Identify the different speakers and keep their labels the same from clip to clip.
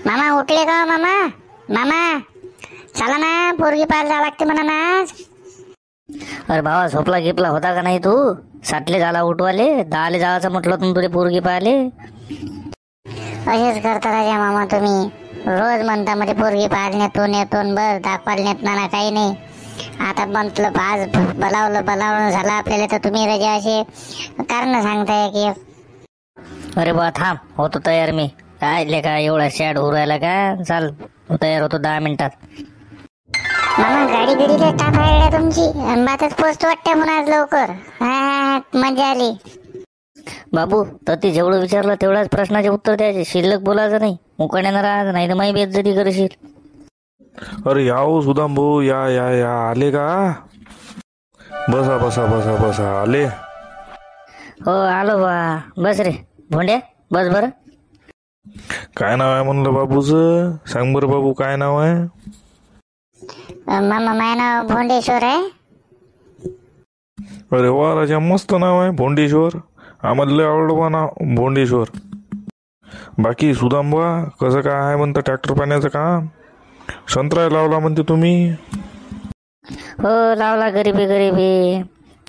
Speaker 1: मामा उठले का मामा? मामा चला ना, पोरगी पाहायला जावं लागते म्हणा ना आज.
Speaker 2: अरे भावा, झोपला गिपला होता का नाही तू? साठले झाला उठवाले, 10ले जायचं म्हटलं तुम्ही तुझे पोरगी पाहिले.
Speaker 1: असेच करता राजा मामा तुम्ही. रोज म्हणता मध्ये पोरगी पाहायला नेतो बस, दाखवायला नेत ना काही नाही. आता म्हटलं आज बोलावलं झालं आपल्याला, तर तुम्ही राजा असे कारण सांगताय की.
Speaker 2: अरे बा थांब, होतो तयार मी. काय लेका एवढा शॅड होऊ राहिला का? चाल तयार होतो 10 मिनिटात.
Speaker 1: मामा गाडी बिडीला टाप आहे तुमची, बातच पोचतो वाटते म्हणून आज लवकर. हा मजा आली.
Speaker 2: बाबू तर ती जेवढं विचारलं तेवढ्याच प्रश्नाचे उत्तर द्यायचे, शिल्लक बोलायचं नाही. मुकाड्यानं राहायचं नाही तर माही बेइज्जती करशील.
Speaker 3: अरे याओ सुदाम भाऊ, या या या आले का? बसा बसा बसा बसा, आले.
Speaker 2: हो आलो बा. बस रे भोंड्या, बस बरं.
Speaker 3: काय नाव आहे म्हणलं बाबूचं? सांग बरं बाबू, काय नाव आहे?
Speaker 1: मामा माझं नाव भोंडेश्वर आहे.
Speaker 3: अरे वा राजा, मस्त नाव आहे भोंडेश्वर. आम्हाला लय आवडलं बा नाव भोंडेश्वर. बाकी सुदांबा कसं काय आहे म्हणतं ट्रॅक्टर पाण्याचं काम? संत्रा लावला म्हणते तुम्ही?
Speaker 2: हो लावला, गरीबी.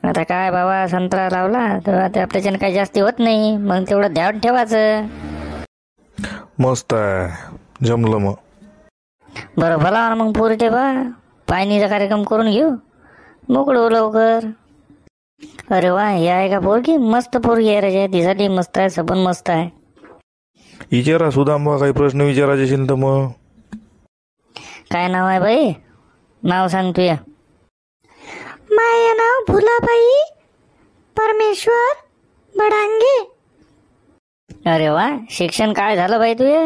Speaker 2: आता काय बाबा, संत्रा लावला तर आता आपल्याच्यानं काही जास्ती होत नाही, मग तेवढं ध्यान ठेवायचं.
Speaker 3: मस्त आहे, जमलं मग.
Speaker 2: बरं भला ना मग पोरी बा, पाणीचा कार्यक्रम करून घेऊ, मोकळं लवकर. अरे वा, हे आहे का पोरगी? मस्त पोरगी आहे रे, दिसायला मस्त आहे, सबन मस्त आहे.
Speaker 3: विचारा सुदांबा, काही प्रश्न विचारायचे असेल तर मग.
Speaker 2: काय नाव आहे बाई? नाव सांग तुया.
Speaker 1: माझं नाव भुलाबाई परमेश्वर बडांगे.
Speaker 2: अरे वा, शिक्षण काय झालं बाई तुझे?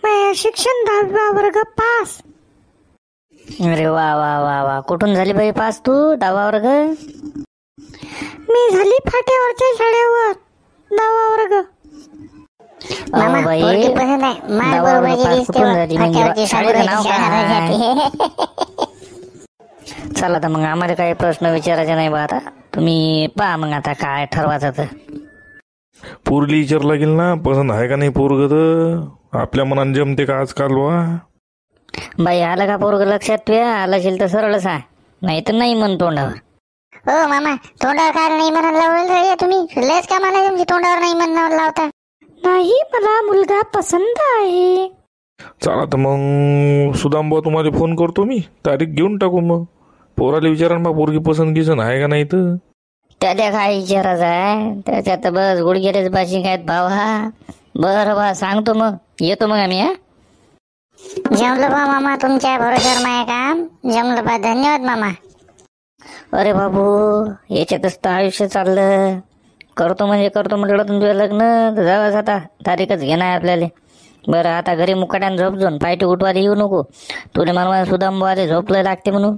Speaker 1: माझं शिक्षण 10वा वर्ग पास.
Speaker 2: अरे वा वा वा वा, कुठून झाली बाई पास तू 10वा वर्ग?
Speaker 1: मी झाली फाट्यावरच्या शाळेवर 10वा वर्ग. मामा
Speaker 2: बाई,
Speaker 1: पोरगी पसंत आहे. माझ्या
Speaker 2: 10वा
Speaker 1: बरोबर
Speaker 2: वर्ग
Speaker 1: जी
Speaker 2: पास
Speaker 1: दिसते
Speaker 2: कुठून
Speaker 1: वा,
Speaker 2: झाली? म्हणजे
Speaker 1: फाट्यावरची
Speaker 2: शाळेचं नाव
Speaker 1: शाळेवर.
Speaker 2: चला तर मग, आम्हाला काही प्रश्न विचारायचे नाही बा. आता तुम्ही पहा मग, आता काय ठरवायचं तर.
Speaker 3: पोरली विचार लागेल ना, पसंत आहे का नाही पोरग? तर आपल्या मनाने जमते का आजकाल बा?
Speaker 2: बाई आलं का पोरग लक्षात तुया? आलं असेल तर सरळच आहे, नाही तर नाही म्हण तोंडावर.
Speaker 1: हो मामा, तोंडावर काय नाही म्हणायला लावलं रे तुम्ही? लयच का मला तुमची तोंडावर नाही म्हणायला लावता? नाही, मला मुलगा पसंत आहे.
Speaker 3: चला तर मग सुदांबा, तुम्हाला फोन करतो मी, तारीख घेऊन टाकू. मग पोराला विचारा ना, पोरगी पसंत गिसन आहे का नाही तर.
Speaker 2: त्याच्या काय विचारायचं आहे? त्याच्यात बस गुडघेलेच बाशिंग आहेत भावा. बरं बा, सांगतो मग, येतो मग आम्ही.
Speaker 1: जमलं बा मामा, तुमच्या भरोश्यावर माय काम जमलं बा. धन्यवाद मामा.
Speaker 2: अरे बाबू, याच्यातच तर आयुष्य चाललं. करतो म्हणजे करतो म्हटलं तुमचं लग्न तर जावंच, आता तारीखच घेणार आपल्याला. बरं आता घरी मुकाट्यानं झोप, पायटी उठवायला येऊ नको. तुला मला सुदांबाले झोपलं लागते म्हणून.